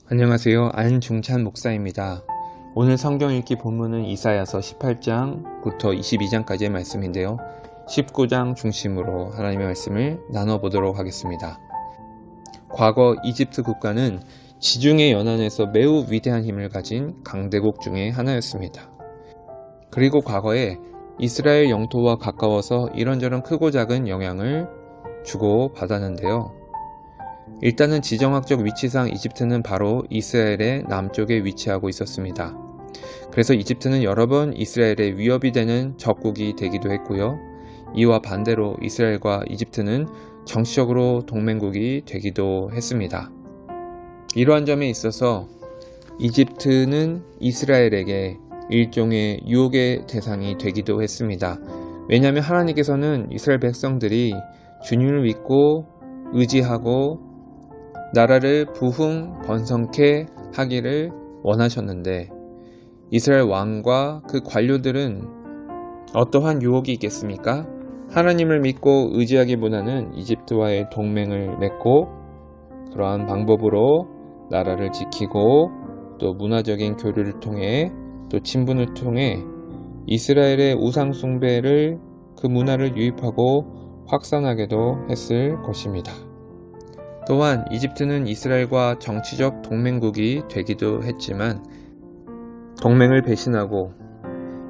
안녕하세요. 안중찬 목사입니다. 오늘 성경 읽기 본문은 이사야서 18장부터 22장까지의 말씀인데요. 19장 중심으로 하나님의 말씀을 나눠보도록 하겠습니다. 과거 이집트 국가는 지중해 연안에서 매우 위대한 힘을 가진 강대국 중의 하나였습니다. 그리고 과거에 이스라엘 영토와 가까워서 이런저런 크고 작은 영향을 주고 받았는데요. 일단은 지정학적 위치상 이집트는 바로 이스라엘의 남쪽에 위치하고 있었습니다. 그래서 이집트는 여러 번 이스라엘의 위협이 되는 적국이 되기도 했고요. 이와 반대로 이스라엘과 이집트는 정치적으로 동맹국이 되기도 했습니다. 이러한 점에 있어서 이집트는 이스라엘에게 일종의 유혹의 대상이 되기도 했습니다. 왜냐하면 하나님께서는 이스라엘 백성들이 주님을 믿고 의지하고 나라를 부흥 번성케 하기를 원하셨는데 이스라엘 왕과 그 관료들은 어떠한 유혹이 있겠습니까? 하나님을 믿고 의지하기보다는 이집트와의 동맹을 맺고 그러한 방법으로 나라를 지키고 또 문화적인 교류를 통해 또 친분을 통해 이스라엘의 우상 숭배를 그 문화를 유입하고 확산하게도 했을 것입니다. 또한 이집트는 이스라엘과 정치적 동맹국이 되기도 했지만 동맹을 배신하고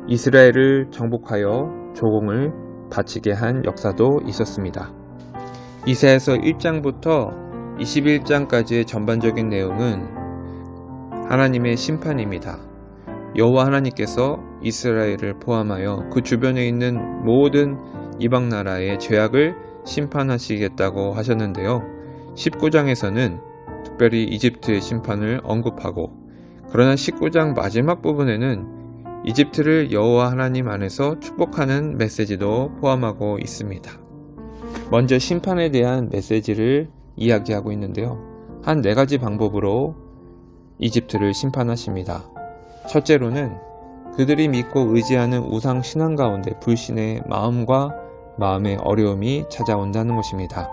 이스라엘을 정복하여 조공을 바치게 한 역사도 있었습니다. 이사야서 1장부터 21장까지의 전반적인 내용은 하나님의 심판입니다. 여호와 하나님께서 이스라엘을 포함하여 그 주변에 있는 모든 이방 나라의 죄악을 심판하시겠다고 하셨는데요. 19장에서는 특별히 이집트의 심판을 언급하고 그러나 19장 마지막 부분에는 이집트를 여호와 하나님 안에서 축복하는 메시지도 포함하고 있습니다. 먼저 심판에 대한 메시지를 이야기하고 있는데요. 한 4가지 방법으로 이집트를 심판하십니다. 첫째로는 그들이 믿고 의지하는 우상 신앙 가운데 불신의 마음과 마음의 어려움이 찾아온다는 것입니다.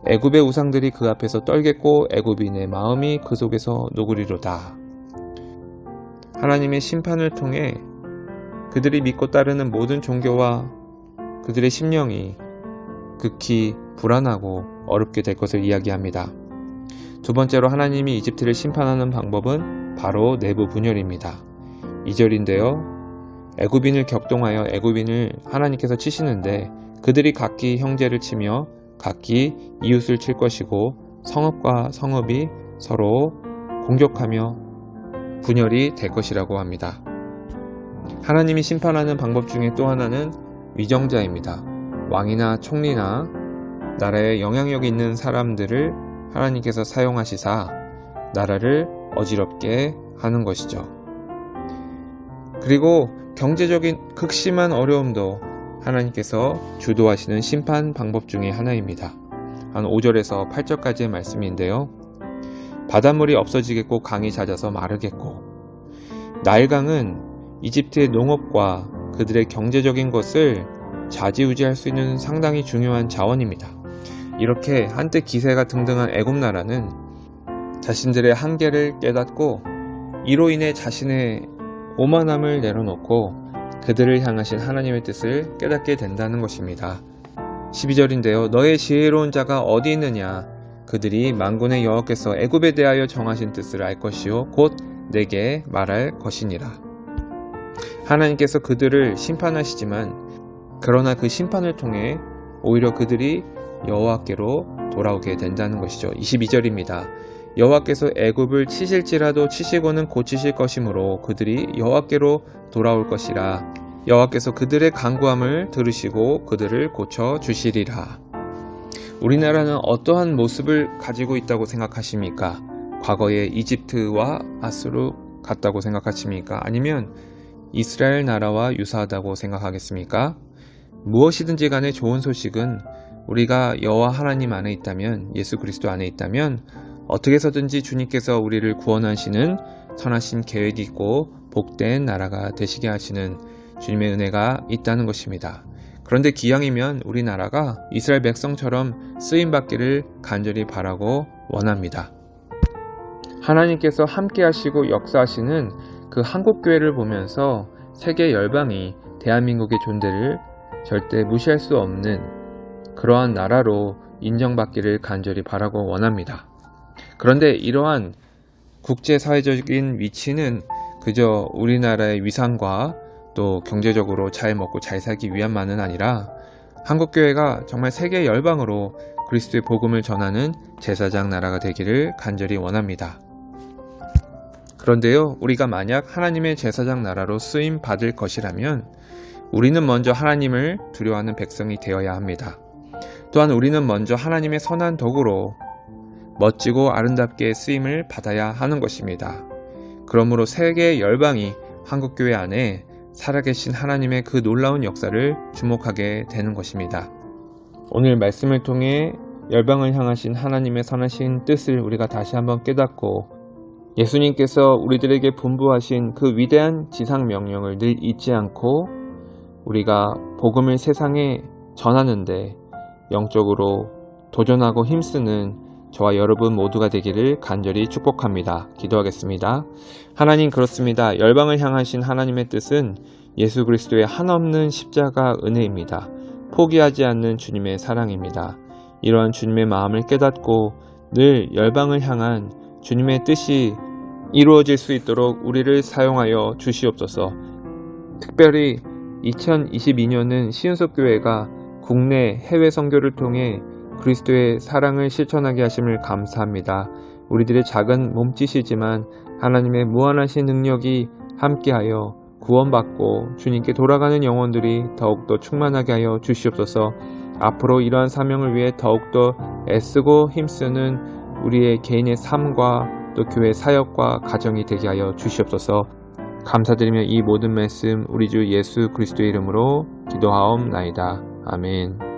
애굽의 우상들이 그 앞에서 떨겠고 애굽인의 마음이 그 속에서 녹으리로다. 하나님의 심판을 통해 그들이 믿고 따르는 모든 종교와 그들의 심령이 극히 불안하고 어렵게 될 것을 이야기합니다. 두 번째로 하나님이 이집트를 심판하는 방법은 바로 내부 분열입니다. 2절인데요. 애굽인을 격동하여 애굽인을 하나님께서 치시는데 그들이 각기 형제를 치며 각기 이웃을 칠 것이고 성읍과 성읍이 서로 공격하며 분열이 될 것이라고 합니다. 하나님이 심판하는 방법 중에 또 하나는 위정자입니다. 왕이나 총리나 나라에 영향력 있는 사람들을 하나님께서 사용하시사 나라를 어지럽게 하는 것이죠. 그리고 경제적인 극심한 어려움도 하나님께서 주도하시는 심판 방법 중에 하나입니다. 한 5절에서 8절까지의 말씀인데요. 바닷물이 없어지겠고 강이 잦아서 마르겠고 나일강은 이집트의 농업과 그들의 경제적인 것을 좌지우지할 수 있는 상당히 중요한 자원입니다. 이렇게 한때 기세가 등등한 애굽 나라는 자신들의 한계를 깨닫고 이로 인해 자신의 오만함을 내려놓고 그들을 향하신 하나님의 뜻을 깨닫게 된다는 것입니다. 12절인데요. 너의 지혜로운 자가 어디 있느냐? 그들이 만군의 여호와께서 애굽에 대하여 정하신 뜻을 알 것이요 곧 내게 말할 것이니라. 하나님께서 그들을 심판하시지만 그러나 그 심판을 통해 오히려 그들이 여호와께로 돌아오게 된다는 것이죠. 22절입니다. 여호와께서 애굽을 치실지라도 치시고는 고치실 것이므로 그들이 여호와께로 돌아올 것이라. 여호와께서 그들의 간구함을 들으시고 그들을 고쳐 주시리라. 우리나라는 어떠한 모습을 가지고 있다고 생각하십니까? 과거의 이집트와 아수르 같다고 생각하십니까? 아니면 이스라엘 나라와 유사하다고 생각하겠습니까? 무엇이든지 간에 좋은 소식은 우리가 여호와 하나님 안에 있다면, 예수 그리스도 안에 있다면 어떻게 해서든지 주님께서 우리를 구원하시는 선하신 계획이 있고 복된 나라가 되시게 하시는 주님의 은혜가 있다는 것입니다. 그런데 기왕이면 우리나라가 이스라엘 백성처럼 쓰임받기를 간절히 바라고 원합니다. 하나님께서 함께 하시고 역사하시는 그 한국교회를 보면서 세계 열방이 대한민국의 존재를 절대 무시할 수 없는 그러한 나라로 인정받기를 간절히 바라고 원합니다. 그런데 이러한 국제사회적인 위치는 그저 우리나라의 위상과 또 경제적으로 잘 먹고 잘 살기 위함만은 아니라 한국교회가 정말 세계 열방으로 그리스도의 복음을 전하는 제사장 나라가 되기를 간절히 원합니다. 그런데요, 우리가 만약 하나님의 제사장 나라로 쓰임 받을 것이라면 우리는 먼저 하나님을 두려워하는 백성이 되어야 합니다. 또한 우리는 먼저 하나님의 선한 도구로 멋지고 아름답게 쓰임을 받아야 하는 것입니다. 그러므로 세계 열방이 한국교회 안에 살아계신 하나님의 그 놀라운 역사를 주목하게 되는 것입니다. 오늘 말씀을 통해 열방을 향하신 하나님의 선하신 뜻을 우리가 다시 한번 깨닫고 예수님께서 우리들에게 분부하신 그 위대한 지상 명령을 늘 잊지 않고 우리가 복음을 세상에 전하는데 영적으로 도전하고 힘쓰는 저와 여러분 모두가 되기를 간절히 축복합니다. 기도하겠습니다. 하나님, 그렇습니다. 열방을 향하신 하나님의 뜻은 예수 그리스도의 한없는 십자가 은혜입니다. 포기하지 않는 주님의 사랑입니다. 이러한 주님의 마음을 깨닫고 늘 열방을 향한 주님의 뜻이 이루어질 수 있도록 우리를 사용하여 주시옵소서. 특별히 2022년은 시은석교회가 국내 해외 선교를 통해 그리스도의 사랑을 실천하게 하심을 감사합니다. 우리들의 작은 몸짓이지만 하나님의 무한하신 능력이 함께하여 구원받고 주님께 돌아가는 영혼들이 더욱더 충만하게 하여 주시옵소서. 앞으로 이러한 사명을 위해 더욱더 애쓰고 힘쓰는 우리의 개인의 삶과 또 교회 사역과 가정이 되게 하여 주시옵소서. 감사드리며 이 모든 말씀 우리 주 예수 그리스도의 이름으로 기도하옵나이다. 아멘.